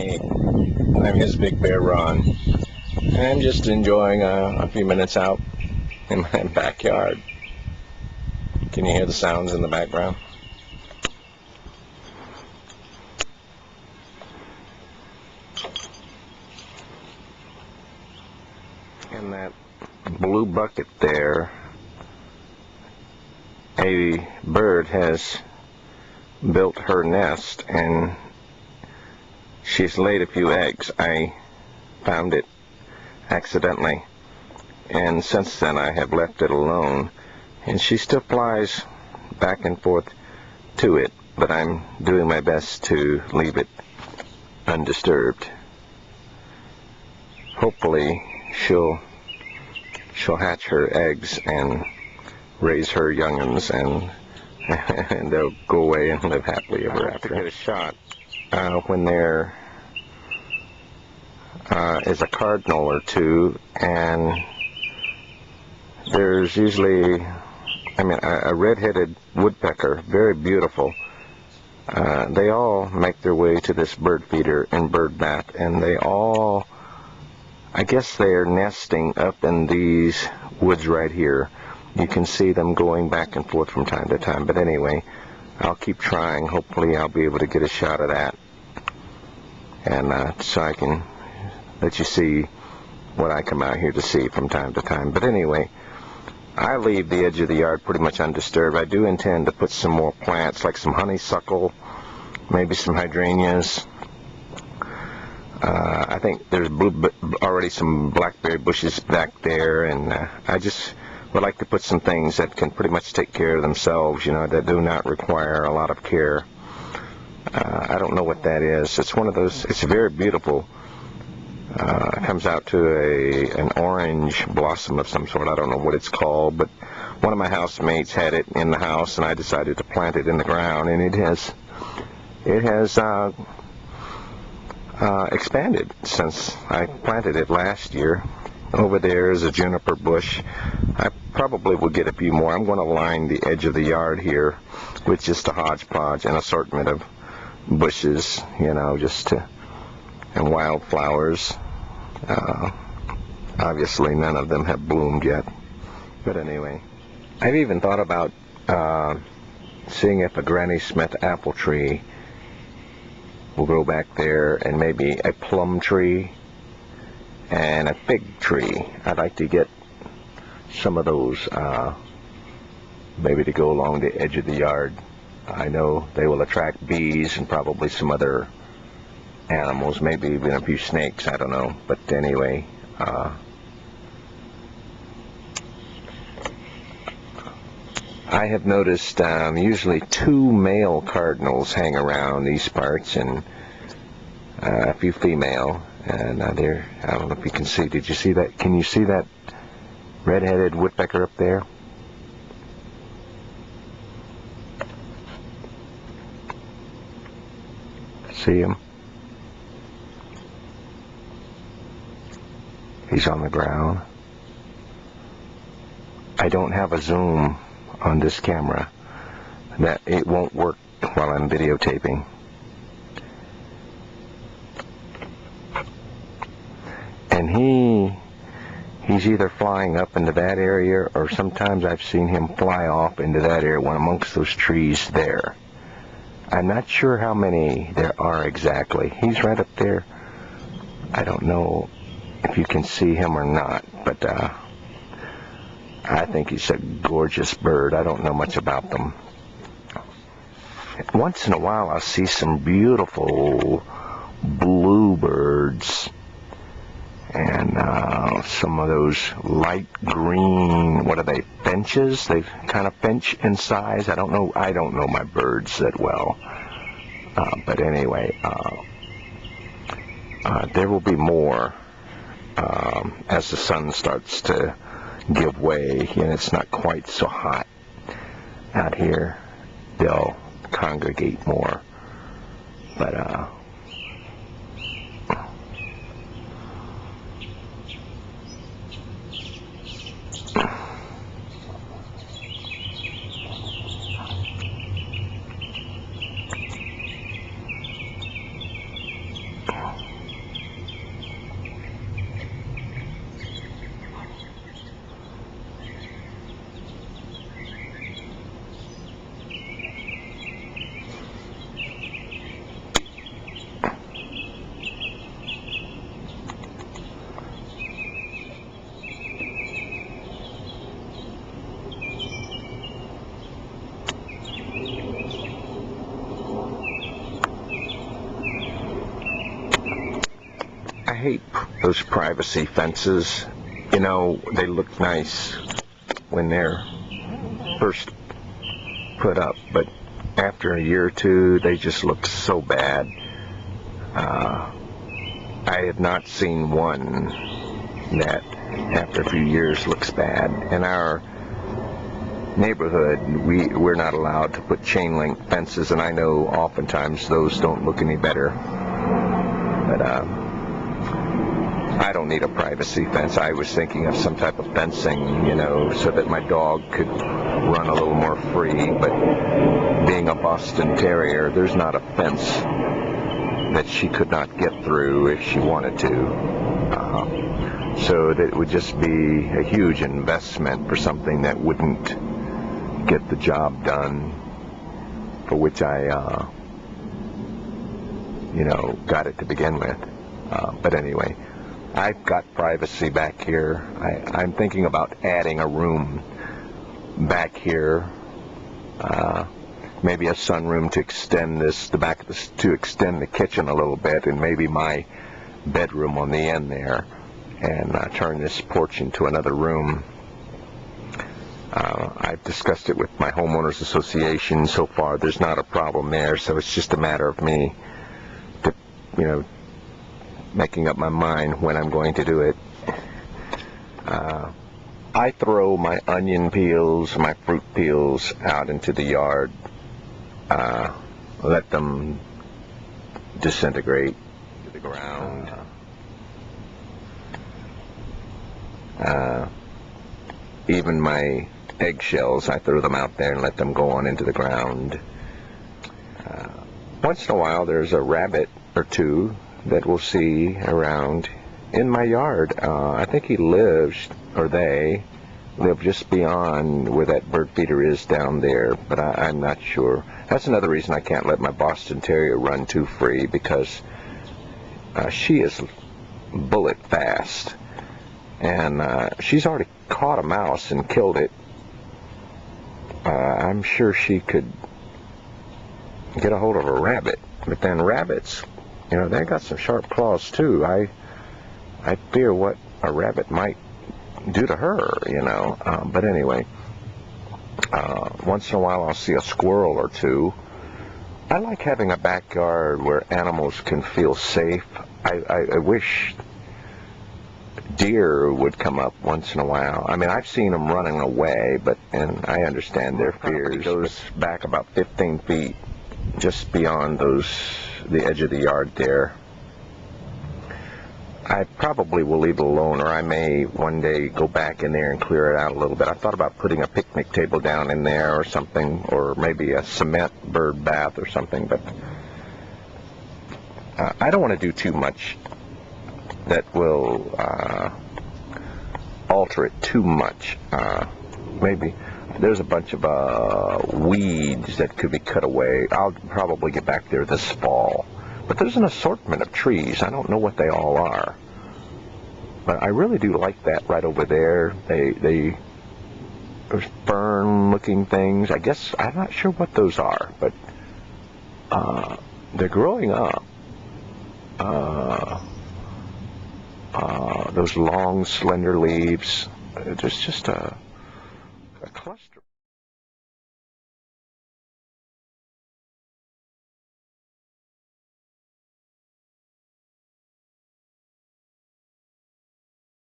Hey, I'm his Big Bear Ron. And I'm just enjoying a few minutes out in my backyard. Can you hear the sounds in the background? In that blue bucket there, a bird has built her nest and she's laid a few eggs. I found it accidentally, and since then I have left it alone, and she still flies back and forth to it, but I'm doing my best to leave it undisturbed. Hopefully she'll hatch her eggs and raise her young'uns, and they'll go away and live happily ever after. To get a shot when there is a cardinal or two, and there's usually, a red-headed woodpecker, very beautiful. They all make their way to this bird feeder and bird bath, and they all, I guess they're nesting up in these woods right here. You can see them going back and forth from time to time, but anyway, I'll keep trying. Hopefully I'll be able to get a shot of that, and so I can let you see what I come out here to see from time to time. But anyway, I leave the edge of the yard pretty much undisturbed. I do intend to put some more plants, like some honeysuckle, maybe some hydrangeas. I think there's already some blackberry bushes back there, and I just would like to put some things that can pretty much take care of themselves, that do not require a lot of care. I don't know what that is. It's one of those, it's very beautiful. It comes out to an orange blossom of some sort. I don't know what it's called, but one of my housemates had it in the house, and I decided to plant it in the ground, and it has expanded since I planted it last year. Over there is a juniper bush. I probably will get a few more. I'm going to line the edge of the yard here with just a hodgepodge, an assortment of bushes, and wildflowers. Obviously none of them have bloomed yet, but anyway, I've even thought about seeing if a Granny Smith apple tree will grow back there, and maybe a plum tree and a fig tree. I'd like to get some of those maybe to go along the edge of the yard. I know they will attract bees and probably some other animals, maybe even a few snakes, I don't know. But anyway, I have noticed usually 2 male cardinals hang around these parts, and a few female, and there, I don't know if you can see, did you see that? Can you see that red-headed woodpecker up there? See him? He's on the ground. I don't have a zoom on this camera. That it won't work while I'm videotaping. And he's either flying up into that area, or sometimes I've seen him fly off into that area, one amongst those trees there. I'm not sure how many there are exactly. He's right up there. I don't know if you can see him or not, but I think he's a gorgeous bird. I don't know much about them. Once in a while I'll see some beautiful bluebirds, and some of those light green, what are they, finches? They kind of finch in size. I don't know my birds that well, but anyway, there will be more as the sun starts to give way and it's not quite so hot out here. They'll congregate more, but hate those privacy fences. You know, they look nice when they're first put up, but after a year or two, they just look so bad. I have not seen one that after a few years looks bad. In our neighborhood, we're not allowed to put chain link fences, and I know oftentimes those don't look any better. But I don't need a privacy fence. I was thinking of some type of fencing, you know, so that my dog could run a little more free. But being a Boston Terrier, there's not a fence that she could not get through if she wanted to. So that it would just be a huge investment for something that wouldn't get the job done for which I, got it to begin with. But anyway, I've got privacy back here. I'm thinking about adding a room back here. Maybe a sunroom to extend to extend the kitchen a little bit, and maybe my bedroom on the end there, and turn this porch into another room. I've discussed it with my homeowners association. So far, there's not a problem there, so it's just a matter of me, making up my mind when I'm going to do it. I throw my onion peels, my fruit peels out into the yard. Let them disintegrate to the ground. Even my eggshells, I throw them out there and let them go on into the ground. Once in a while, there's a rabbit or two that we'll see around in my yard. I think they live just beyond where that bird feeder is down there, but I'm not sure. That's another reason I can't let my Boston Terrier run too free, because she is bullet fast, and she's already caught a mouse and killed it. I'm sure she could get a hold of a rabbit, but then rabbits, they got some sharp claws too. I fear what a rabbit might do to her, but anyway, once in a while I'll see a squirrel or two. I like having a backyard where animals can feel safe. I wish deer would come up once in a while. I mean, I've seen them running away, and I understand their fears. It goes back about 15 feet, just beyond the edge of the yard there. I probably will leave it alone, or I may one day go back in there and clear it out a little bit. I thought about putting a picnic table down in there or something, or maybe a cement bird bath or something, but I don't want to do too much that will alter it too much. Maybe there's a bunch of weeds that could be cut away. I'll probably get back there this fall. But there's an assortment of trees. I don't know what they all are. But I really do like that right over there. There's fern-looking things. I guess, I'm not sure what those are, but they're growing up. Those long, slender leaves. There's just a cluster.